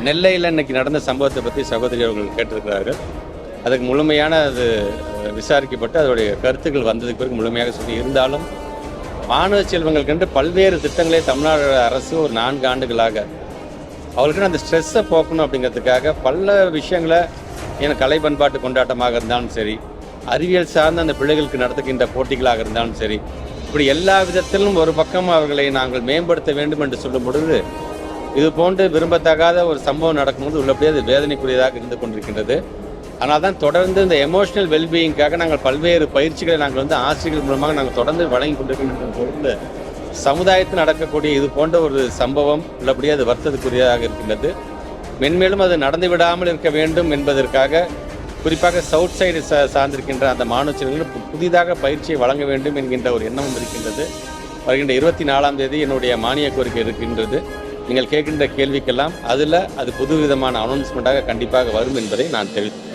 நெல்லையில் இன்னைக்கு நடந்த சம்பவத்தை பற்றி சகோதரி அவர்கள் கேட்டிருக்கிறார்கள். அதுக்கு முழுமையான அது விசாரிக்கப்பட்டு அதோடைய கருத்துக்கள் வந்ததுக்கு பிறகு முழுமையாக சொல்லி இருந்தாலும் மாணவ செல்வங்களுக்கென்று பல்வேறு திட்டங்களை தமிழ்நாடு அரசு ஒரு 4 ஆண்டுகளாக அவர்களுக்கு அந்த ஸ்ட்ரெஸ்ஸை போக்கணும் அப்படிங்கிறதுக்காக பல விஷயங்களை ஏன்னா கலை பண்பாட்டு கொண்டாட்டமாக இருந்தாலும் சரி, அறிவியல் சார்ந்த அந்த பிள்ளைகளுக்கு நடத்துகின்ற போட்டிகளாக இருந்தாலும் சரி, இப்படி எல்லா விதத்திலும் ஒரு பக்கம் அவர்களை நாங்கள் மேம்படுத்த வேண்டும் என்று சொல்லும் பொழுது இது போன்று விரும்பத்தகாத ஒரு சம்பவம் நடக்கும்போது உள்ளபடியே அது வேதனைக்குரியதாக இருந்து கொண்டிருக்கின்றது. ஆனால் தான் தொடர்ந்து இந்த எமோஷனல் வெல்பீயிங்காக நாங்கள் பல்வேறு பயிற்சிகளை நாங்கள் ஆசிரியர்கள் மூலமாக நாங்கள் தொடர்ந்து வழங்கி கொண்டிருக்கின்ற பொழுது சமுதாயத்தில் நடக்கக்கூடிய இது போன்ற ஒரு சம்பவம் உள்ளபடியே அது வருத்தத்துக்குரியதாக இருக்கின்றது. மென்மேலும் அது நடந்து விடாமல் இருக்க வேண்டும் என்பதற்காக குறிப்பாக சவுத் சைடு சார்ந்திருக்கின்ற அந்த மாணவர்களுக்கு புதிதாக பயிற்சியை வழங்க வேண்டும் என்கின்ற ஒரு எண்ணமும் இருக்கின்றது. வருகின்ற 24ஆம் தேதி என்னுடைய மானிய கோரிக்கை இருக்கின்றது. நீங்கள் கேட்கின்ற கேள்விக்கெல்லாம் அதில் அது புதுவிதமான அனௌன்ஸ்மெண்ட்டாக கண்டிப்பாக வரும் என்பதை நான் தெரிவித்தேன்.